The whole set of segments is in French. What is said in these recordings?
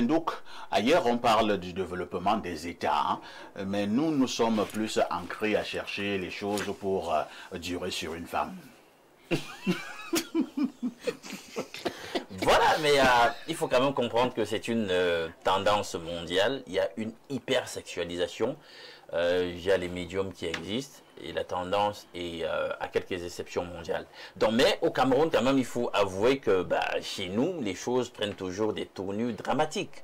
Bendouk, ailleurs on parle du développement des États, hein, mais nous sommes plus ancrés à chercher les choses pour durer sur une femme. Voilà, mais il faut quand même comprendre que c'est une tendance mondiale. Il y a une hypersexualisation. Il y a les médiums qui existent et la tendance est à quelques exceptions mondiales. Donc, mais au Cameroun, quand même, il faut avouer que chez nous, les choses prennent toujours des tournures dramatiques.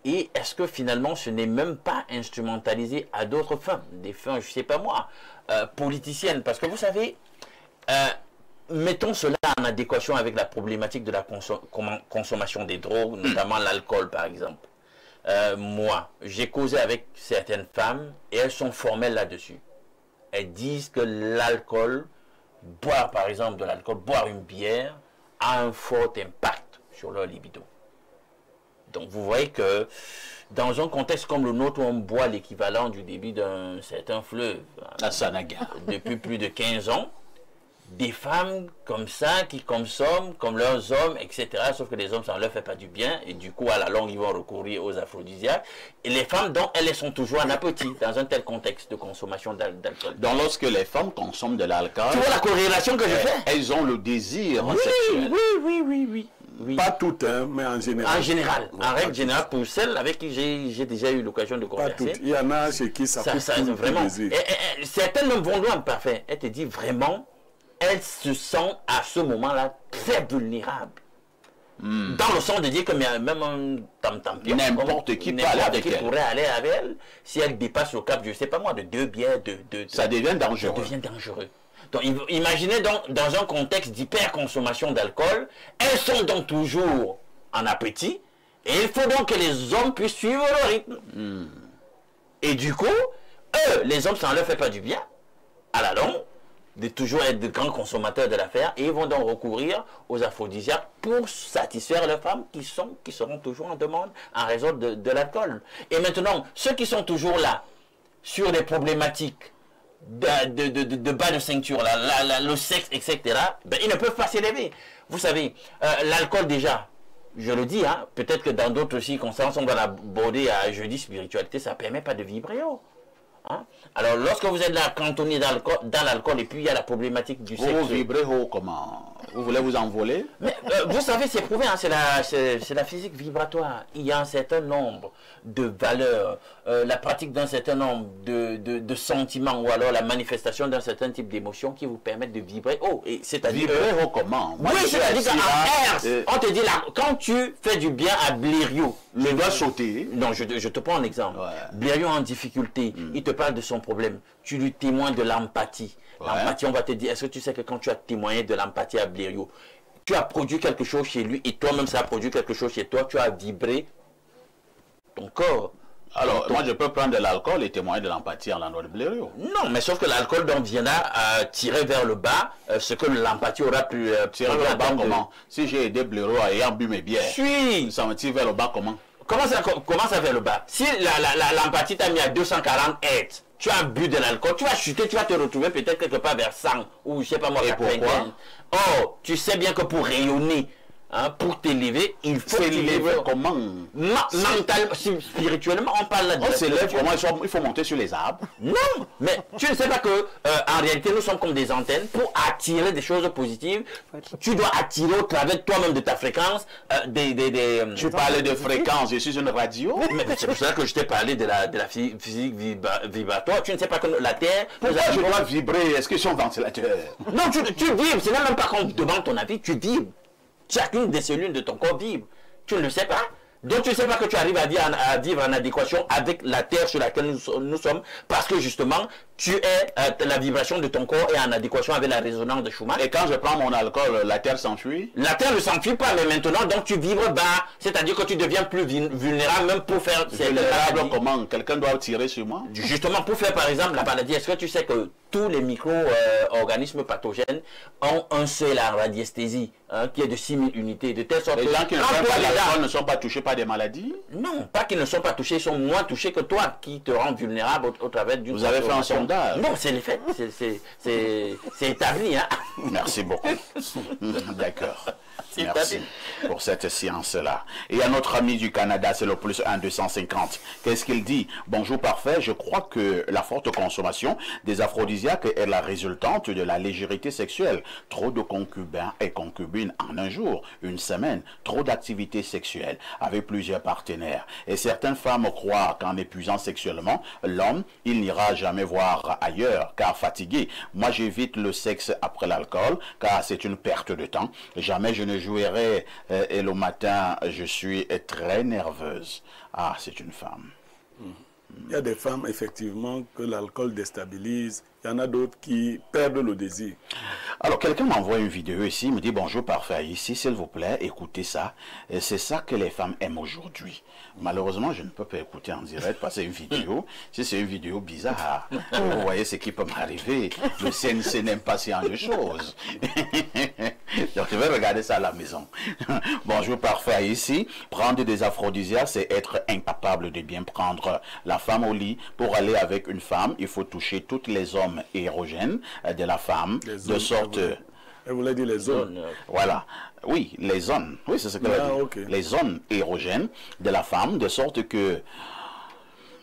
Et est-ce que finalement, ce n'est même pas instrumentalisé à d'autres fins, des fins, je ne sais pas moi, politiciennes? Parce que vous savez, mettons cela en adéquation avec la problématique de la consommation des drogues, notamment l'alcool par exemple. Moi, j'ai causé avec certaines femmes et elles sont formelles là-dessus. Elles disent que l'alcool, boire par exemple de l'alcool, boire une bière, a un fort impact sur leur libido. Donc vous voyez que dans un contexte comme le nôtre où on boit l'équivalent du débit d'un certain fleuve, la Sanaga, depuis plus de 15 ans, des femmes comme ça qui consomment comme leurs hommes, etc. Sauf que les hommes, ça ne leur fait pas du bien. Et du coup, à la longue, ils vont recourir aux aphrodisiaques. Et les femmes, donc, elles sont toujours en appétit dans un tel contexte de consommation d'alcool. Donc, lorsque les femmes consomment de l'alcool... Tu vois la corrélation que je fais? Elles ont le désir sexuel. Oui. Pas toutes, hein, mais en général. En général. En règle générale, pour celles avec qui j'ai déjà eu l'occasion de converser. Pas toutes. Il y en a chez qui ça fait vraiment. plaisir. Certaines même vont loin, parfait. Elle te dit vraiment... Elle se sent à ce moment-là très vulnérable. Dans le sens de dire que même un tam-tam-pion, n'importe qui pourrait aller avec elle, si elle dépasse le cap, je ne sais pas moi, de 2 bières, ça devient dangereux. Ça devient dangereux. Donc, imaginez donc, dans un contexte d'hyperconsommation d'alcool, elles sont donc toujours en appétit, et il faut donc que les hommes puissent suivre le rythme. Et du coup, eux, les hommes, ça ne leur fait pas du bien, à la longue, de toujours être de grands consommateurs de l'affaire, et ils vont donc recourir aux aphrodisiaques pour satisfaire les femmes qui seront toujours en demande en raison de l'alcool. Et maintenant, ceux qui sont toujours là, sur des problématiques de bas de ceinture, le sexe, etc., ils ne peuvent pas s'élever. Vous savez, l'alcool déjà, je le dis, hein, peut-être que dans d'autres circonstances, on va l'aborder à jeudi spiritualité, ça ne permet pas de vibrer haut. Hein? Alors, lorsque vous êtes là, cantonné dans l'alcool, et puis il y a la problématique du sexe. Vous vibrez haut comment? Vous voulez vous envoler? Mais vous savez, c'est prouvé, hein, c'est la physique vibratoire. Il y a un certain nombre de valeurs, la pratique d'un certain nombre de sentiments, ou alors la manifestation d'un certain type d'émotion qui vous permettent de vibrer haut. C'est-à-dire vibrer haut comment? Oui, c'est-à-dire qu'en Herse, on te dit là, quand tu fais du bien à Blériot, je dois sauter. Non, je te prends un exemple. Ouais. Blériot en difficulté, il te parle de son problème. Tu lui témoignes de l'empathie. L'empathie, on va te dire, est-ce que tu sais que quand tu as témoigné de l'empathie à Blériot, tu as produit quelque chose chez lui et toi-même ça a produit quelque chose chez toi, tu as vibré ton corps. Alors, moi je peux prendre de l'alcool et témoigner de l'empathie en l'endroit de Blériot. Non, mais sauf que l'alcool donc viendra tirer vers le bas ce que l'empathie aura pu tirer vers le bas comment? Si j'ai aidé Blériot ayant bu mes bières, ça me tire vers le bas comment? Comment ça vers le bas? Si l'empathie t'a mis à 240 Hz, tu as bu de l'alcool, tu vas chuter, tu vas te retrouver peut-être quelque part vers 100 ou je sais pas moi. Et pourquoi? Oh, tu sais bien que pour rayonner, hein, pour t'élever, il faut s'élever comment? Mentalement, spirituellement, on parle là de... On s'élève comment? Il faut monter sur les arbres. Non, mais tu ne sais pas que en réalité, nous sommes comme des antennes. Pour attirer des choses positives, tu dois attirer au travers toi-même de ta fréquence Tu parlais de fréquence, je suis une radio. Mais c'est pour ça que je t'ai parlé de la physique vibratoire. Tu ne sais pas que la Terre... Pourquoi je dois vibrer? Est-ce que je suis un ventilateur? Non, tu vibres. Ce n'est même pas qu'on te demande ton avis, tu vibres. Chacune des cellules de ton corps vibre. Tu ne le sais pas. Donc tu ne sais pas que tu arrives à vivre en adéquation avec la terre sur laquelle nous sommes, parce que justement, la vibration de ton corps est en adéquation avec la résonance de Schumann. Et quand je prends mon alcool, la terre s'enfuit? La terre ne s'enfuit pas, mais maintenant, donc tu vibres bas, c'est-à-dire que tu deviens plus vulnérable même pour faire... Vulnérable comment? Quelqu'un doit tirer sur moi? Justement, pour faire par exemple la maladie, est-ce que tu sais que tous les micro-organismes pathogènes ont un seuil à radiesthésie qui est de 6000 unités, de telle sorte les gens qui ne prennent pas l'alcool ne sont pas touchés par des maladies? Non, pas qu'ils ne sont pas touchés, ils sont moins touchés que toi, qui te rend vulnérable au travers d'une... Vous avez fait un sondage? Non, c'est les faits, c'est établi. Hein. Merci beaucoup. D'accord. Merci pour cette science-là. Et à notre ami du Canada, c'est le plus 1 250. Qu'est-ce qu'il dit? Bonjour parfait, je crois que la forte consommation des aphrodisiaques est la résultante de la légèreté sexuelle. Trop de concubins et concubines en un jour, une semaine, trop d'activités sexuelles avec plusieurs partenaires. Et certaines femmes croient qu'en épuisant sexuellement, l'homme, il n'ira jamais voir ailleurs, car fatigué. Moi, j'évite le sexe après l'alcool, car c'est une perte de temps. Jamais je ne jouerai et le matin, je suis très nerveuse. Ah, c'est une femme. Il y a des femmes, effectivement, que l'alcool déstabilise. Il y en a d'autres qui perdent le désir. Alors, quelqu'un m'envoie une vidéo ici, me dit bonjour parfait, ici, s'il vous plaît, écoutez ça. C'est ça que les femmes aiment aujourd'hui. Malheureusement, je ne peux pas écouter en direct parce que c'est une vidéo. Si c'est une vidéo bizarre, vous voyez ce qui peut m'arriver. Le CNC n'aime pas ce genre de choses. Donc, je vais regarder ça à la maison. Bonjour parfait, ici, prendre des aphrodisiaques, c'est être incapable de bien prendre la femme au lit. Pour aller avec une femme, il faut toucher toutes les zones érogènes de la femme, de sorte... Elle voulait dire les zones. Voilà. Oui, les zones. Oui, c'est ce qu'elle a dit. Okay. Les zones érogènes de la femme, de sorte que...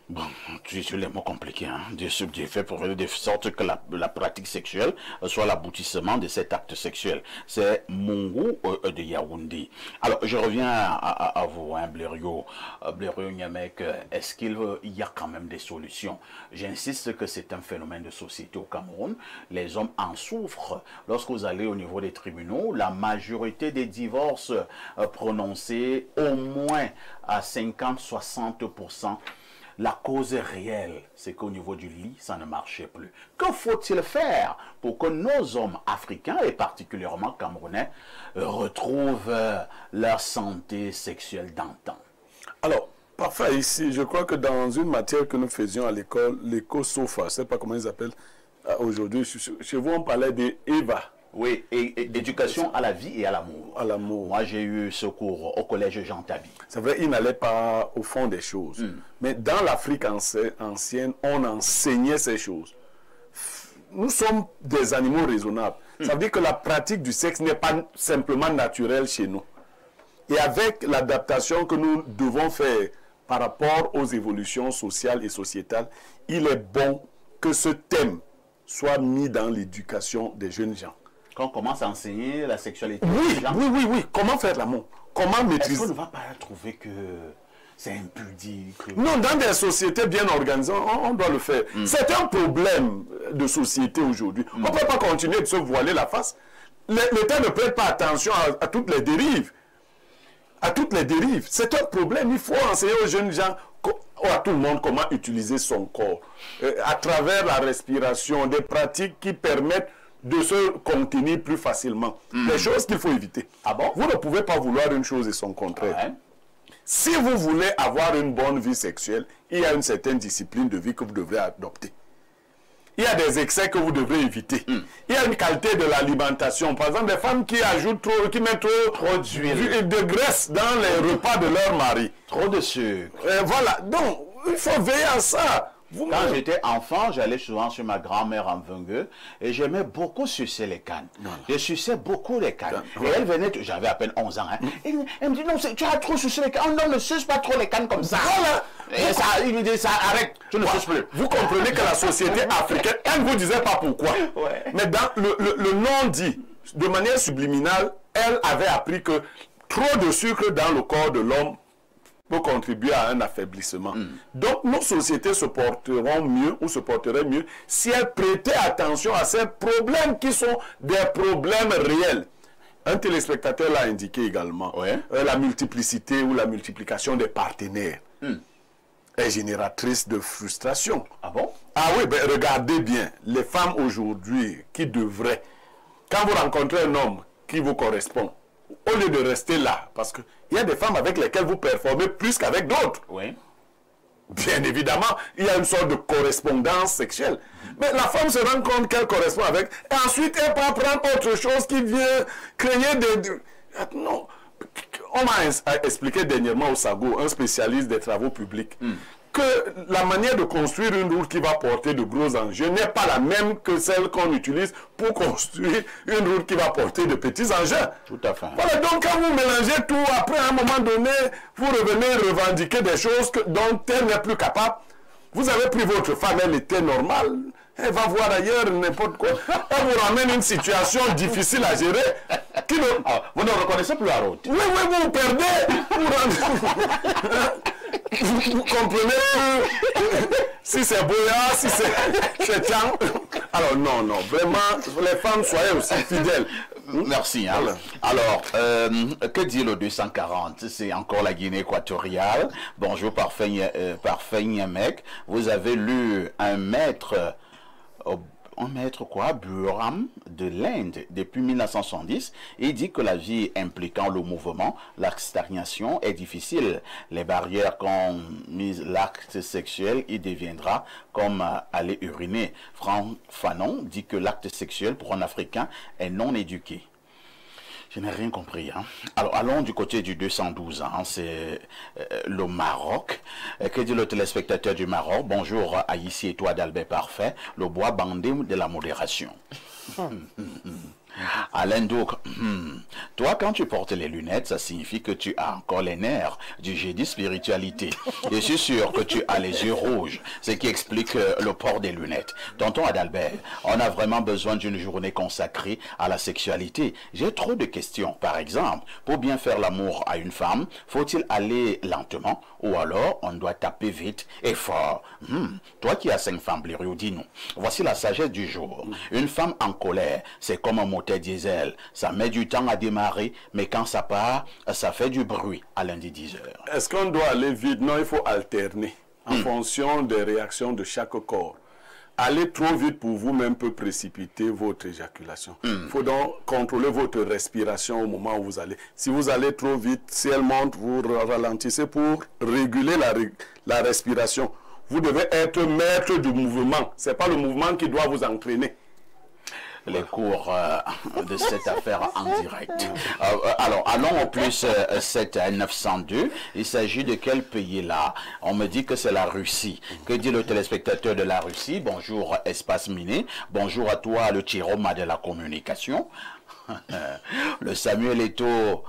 Bon, tu les mots compliqués, hein, de sorte que la pratique sexuelle soit l'aboutissement de cet acte sexuel. C'est Mungu de Yaoundé. Alors, je reviens à vous, hein, Blériot. Blériot Nyamek, est-ce qu'il y a quand même des solutions? J'insiste que c'est un phénomène de société au Cameroun. Les hommes en souffrent. Lorsque vous allez au niveau des tribunaux, la majorité des divorces prononcés, au moins à 50-60%, la cause réelle, c'est qu'au niveau du lit, ça ne marchait plus. Que faut-il faire pour que nos hommes africains, et particulièrement camerounais, retrouvent leur santé sexuelle d'antan? Alors, parfait, ici, je crois que dans une matière que nous faisions à l'école, l'éco-sofa, je ne sais pas comment ils appellent aujourd'hui, chez vous on parlait d'Eva. Oui, et éducation à la vie et à l'amour. À l'amour. Moi, j'ai eu ce cours au collège Jean Tabi. C'est vrai, il n'allait pas au fond des choses. Mais dans l'Afrique ancienne, on enseignait ces choses. Nous sommes des animaux raisonnables. Ça veut dire que la pratique du sexe n'est pas simplement naturelle chez nous. Et avec l'adaptation que nous devons faire par rapport aux évolutions sociales et sociétales, il est bon que ce thème soit mis dans l'éducation des jeunes gens. Quand on commence à enseigner la sexualité. Oui. Comment faire l'amour? Comment maîtriser? Est-ce qu'on ne va pas trouver que c'est impudique? Non, dans des sociétés bien organisées, on doit le faire. C'est un problème de société aujourd'hui. On ne peut pas continuer de se voiler la face. L'État ne prête pas attention à toutes les dérives. C'est un problème. Il faut enseigner aux jeunes gens, à tout le monde, comment utiliser son corps. À travers la respiration, des pratiques qui permettent de se contenir plus facilement. Des choses qu'il faut éviter. Ah bon? Vous ne pouvez pas vouloir une chose et son contraire. Ouais. Si vous voulez avoir une bonne vie sexuelle, il y a une certaine discipline de vie que vous devrez adopter. Il y a des excès que vous devrez éviter. Il y a une qualité de l'alimentation. Par exemple, des femmes qui ajoutent trop, qui mettent trop d'huile, de graisse dans les repas de leur mari. Trop de sucre. Voilà. Donc, il faut veiller à ça. Quand j'étais enfant, j'allais souvent chez ma grand-mère en Vengueux et j'aimais beaucoup sucer les cannes. Je suçais beaucoup les cannes. Et elle venait, j'avais à peine 11 ans, hein, et elle me dit, non, tu as trop sucé les cannes. Non, ne suce pas trop les cannes comme ça. Voilà. Et ça, il me dit, ça arrête, tu ne suces plus. Vous comprenez que la société africaine, elle ne vous disait pas pourquoi. Ouais. Mais dans le non-dit, de manière subliminale, elle avait appris que trop de sucre dans le corps de l'homme peut contribuer à un affaiblissement. Donc, nos sociétés se porteront mieux ou se porteraient mieux si elles prêtaient attention à ces problèmes qui sont des problèmes réels. Un téléspectateur l'a indiqué également. Ouais. La multiplicité ou la multiplication des partenaires est génératrice de frustration. Ah bon? Ah oui, ben regardez bien. Les femmes aujourd'hui qui devraient, quand vous rencontrez un homme qui vous correspond, au lieu de rester là, parce qu'il y a des femmes avec lesquelles vous performez plus qu'avec d'autres. Oui. bien évidemment, il y a une sorte de correspondance sexuelle. Mais la femme se rend compte qu'elle correspond avec, et ensuite elle peut prendre autre chose qui vient créer des... Non. On m'a expliqué dernièrement au SAGO, un spécialiste des travaux publics, que la manière de construire une route qui va porter de gros enjeux n'est pas la même que celle qu'on utilise pour construire une route qui va porter de petits engins. Tout à fait. Voilà, donc quand vous mélangez tout, après à un moment donné, vous revenez revendiquer des choses dont elle n'est plus capable. Vous avez pris votre femme, elle était normale. Elle va voir ailleurs n'importe quoi. Elle vous ramène une situation difficile à gérer. Qui ne... vous ne reconnaissez plus la route. Oui, vous perdez. Vous comprenez plus si c'est Boya, si c'est Tchang. Alors non, vraiment, les femmes, soyez aussi fidèles. Merci. Hein. Alors, que dit le 240? C'est encore la Guinée équatoriale. Bonjour, parfait mec. Vous avez lu un maître quoi, Buram de l'Inde depuis 1970. Il dit que la vie impliquant le mouvement, la stagnation est difficile. Les barrières qu'ont mis l'acte sexuel, il deviendra comme aller uriner. Franck Fanon dit que l'acte sexuel pour un Africain est non éduqué. Je n'ai rien compris. Hein. Alors, allons du côté du 212. Hein. C'est le Maroc. Que dit le téléspectateur du Maroc? Bonjour, Aïssi et toi d'Albert Parfait. Le bois bandé de la modération. Alain Douk, toi quand tu portes les lunettes, ça signifie que tu as encore les nerfs du jeudi spiritualité. Je suis sûr que tu as les yeux rouges, ce qui explique le port des lunettes. Tonton Adalbert, on a vraiment besoin d'une journée consacrée à la sexualité. J'ai trop de questions. Par exemple, pour bien faire l'amour à une femme, faut-il aller lentement ou alors on doit taper vite et fort? Toi qui as 5 femmes, Blériot, dis-nous. Voici la sagesse du jour. Une femme en colère, c'est comme un moteur diesel. Ça met du temps à démarrer, mais quand ça part, ça fait du bruit à lundi 10 h. Est-ce qu'on doit aller vite? Non, il faut alterner en fonction des réactions de chaque corps. Aller trop vite pour vous-même peut précipiter votre éjaculation. Il faut donc contrôler votre respiration au moment où vous allez. Si vous allez trop vite, si elle monte, vous ralentissez pour réguler la respiration. Vous devez être maître du mouvement. Ce n'est pas le mouvement qui doit vous entraîner. Les cours de cette affaire en direct. Alors, allons au plus 7 à 902. Il s'agit de quel pays là? On me dit que c'est la Russie. Que dit le téléspectateur de la Russie? Bonjour, espace miné. Bonjour à toi, le Chiroma de la communication. Le Samuel Eto'o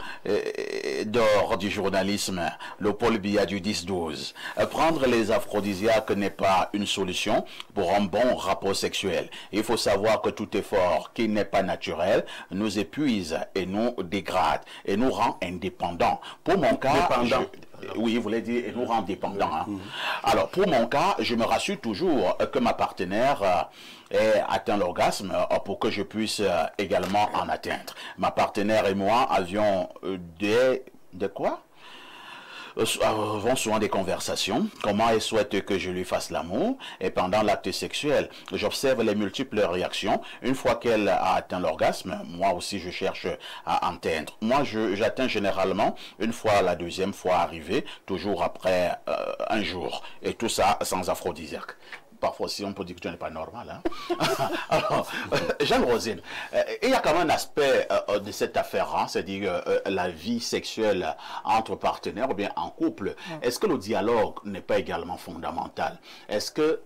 d'or du journalisme, le Paul Biya du 10-12. Prendre les aphrodisiaques n'est pas une solution pour un bon rapport sexuel. Il faut savoir que tout effort qui n'est pas naturel nous épuise et nous dégrade et nous rend indépendants. Pour mon cas, oui, il voulait dire et nous rend dépendants. Hein. Alors, pour mon cas, je me rassure toujours que ma partenaire ait atteint l'orgasme pour que je puisse également en atteindre. Ma partenaire et moi avions de quoi? Avons souvent des conversations, comment elle souhaite que je lui fasse l'amour, et pendant l'acte sexuel, j'observe les multiples réactions. Une fois qu'elle a atteint l'orgasme, moi aussi je cherche à atteindre. Moi j'atteins généralement une fois la deuxième fois arrivée, toujours après un jour, et tout ça sans aphrodisiaque. Parfois aussi, on peut dire que tu n'es pas normal. Hein? Alors, Jeanne Rosine, il y a quand même un aspect de cette affaire, hein, c'est-à-dire la vie sexuelle entre partenaires ou bien en couple. Est-ce que le dialogue n'est pas également fondamental? Est-ce que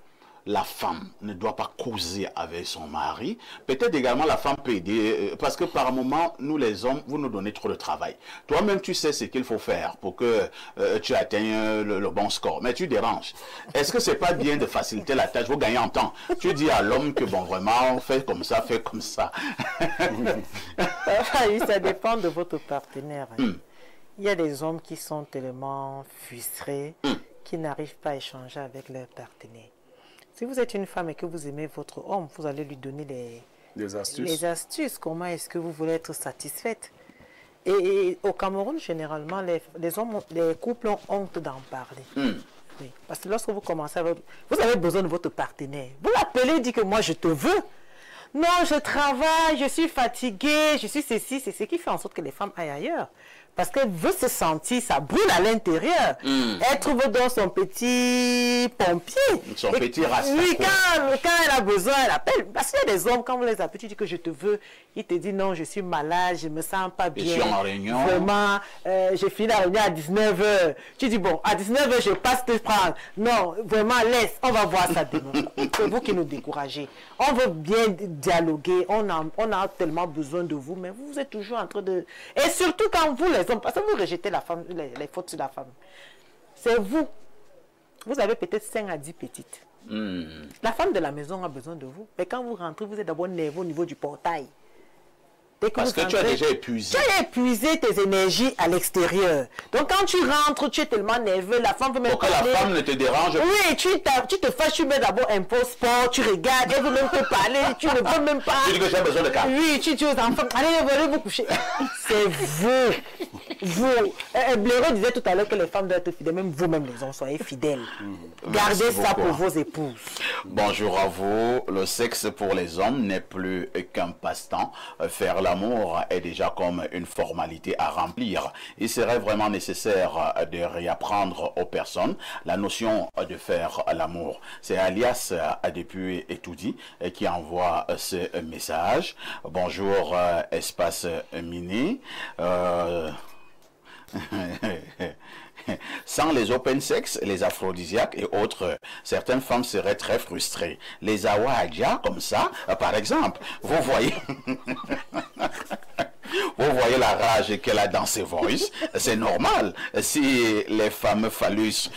la femme ne doit pas causer avec son mari? Peut-être également la femme peut aider, parce que par moment, nous les hommes, vous nous donnez trop de travail. Toi-même, tu sais ce qu'il faut faire pour que tu atteignes le bon score, mais tu déranges. Est-ce que c'est pas bien de faciliter la tâche, vous gagnez en temps? Tu dis à l'homme que bon, vraiment, fais comme ça, fais comme ça. Ça dépend de votre partenaire. Il y a des hommes qui sont tellement frustrés qu'ils n'arrivent pas à échanger avec leur partenaire. Si vous êtes une femme et que vous aimez votre homme, vous allez lui donner les astuces. Comment est-ce que vous voulez être satisfaite? Et au Cameroun, généralement, les couples ont honte d'en parler. Oui, parce que lorsque vous commencez vous avez besoin de votre partenaire. Vous l'appelez, dites que moi je te veux. Non, je travaille, je suis fatiguée, je suis ceci, c'est ce qui fait en sorte que les femmes aillent ailleurs. Parce qu'elle veut se sentir, ça brûle à l'intérieur. Elle trouve dans son petit pompier. Son petit rasta. Oui, quand elle a besoin, elle appelle. Parce qu'il y a des hommes, quand vous les appelez, tu dis que je te veux. Il te dit non, je suis malade, je me sens pas bien. Je suis en réunion. Vraiment, j'ai fini la réunion à 19h. Tu dis bon, à 19h, je passe te prendre. Non, vraiment, laisse, on va voir ça demain. C'est vous qui nous découragez. On veut bien dialoguer, on a tellement besoin de vous, mais vous êtes toujours en train de... Et surtout quand vous, les hommes, parce que vous rejetez la femme, les fautes sur la femme. C'est vous. Vous avez peut-être 5 à 10 petites. La femme de la maison a besoin de vous. Mais quand vous rentrez, vous êtes d'abord nerveux au niveau du portail. Parce que tu as déjà épuisé. Tu as épuisé tes énergies à l'extérieur. Donc quand tu rentres, tu es tellement nerveux, la femme veut même parler. Pour que la femme ne te dérange pas. Oui, tu te fâches, tu mets d'abord un post sport, tu regardes, elle veut même te parler, tu ne veux même pas. Tu dis que j'ai besoin de calme. Oui, tu dis aux enfants, allez vous coucher. C'est vous. Vous. Blaireau disait tout à l'heure que les femmes doivent être fidèles, même vous-même les hommes, soyez fidèles. Gardez ça pour vos épouses. Bonjour à vous. Le sexe pour les hommes n'est plus qu'un passe-temps. Faire l'amour est déjà comme une formalité à remplir. Il serait vraiment nécessaire de réapprendre aux personnes la notion de faire l'amour. C'est Alias depuis Etoudi qui envoie ce message. Bonjour Espace Mini. Sans les open sex, les aphrodisiaques et autres, certaines femmes seraient très frustrées. Les awadja, comme ça, par exemple, vous voyez... Vous voyez la rage qu'elle a dans ses voices, c'est normal. Si les fameux phallus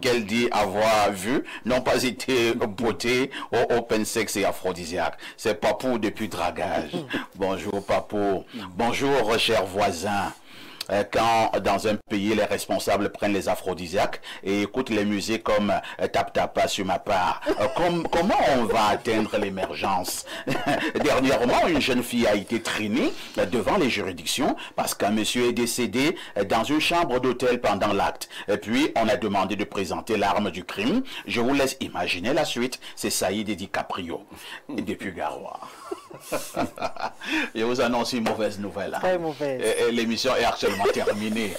qu'elle dit avoir vus n'ont pas été bottés au open sex et aphrodisiaque. C'est Papou depuis Dragage. Bonjour Papou. Bonjour chers voisins. Quand dans un pays les responsables prennent les aphrodisiaques et écoutent les musiques comme Tap Tapa sur ma part, comment on va atteindre l'émergence? Dernièrement, une jeune fille a été traînée devant les juridictions parce qu'un monsieur est décédé dans une chambre d'hôtel pendant l'acte. Et puis, on a demandé de présenter l'arme du crime. Je vous laisse imaginer la suite. C'est Saïd et DiCaprio depuis Garoua. Je vous annonce une mauvaise nouvelle. Très mauvaise. L'émission est actuellement terminée.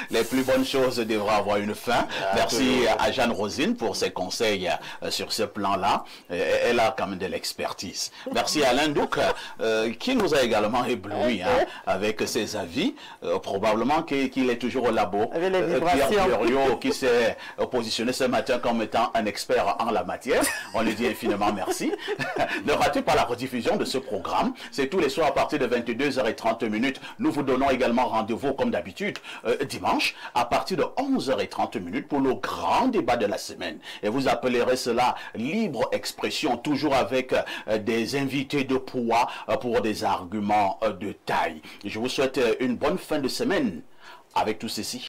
Les plus bonnes choses devraient avoir une fin. Merci à Jeanne Rosine pour ses conseils sur ce plan-là. Elle a quand même de l'expertise. Merci à Alain Douk qui nous a également ébloui avec ses avis. Probablement qu'il est toujours au labo. Pierre Furiot qui s'est positionné ce matin comme étant un expert en la matière. On lui dit infiniment merci. Ne ratez pas la rediffusion de ce programme. C'est tous les soirs à partir de 22h30. Nous vous donnons également rendez-vous comme d'habitude dimanche à partir de 11h30 pour le grand débat de la semaine. Et vous appellerez cela libre expression, toujours avec des invités de poids pour des arguments de taille. Je vous souhaite une bonne fin de semaine avec tout ceci.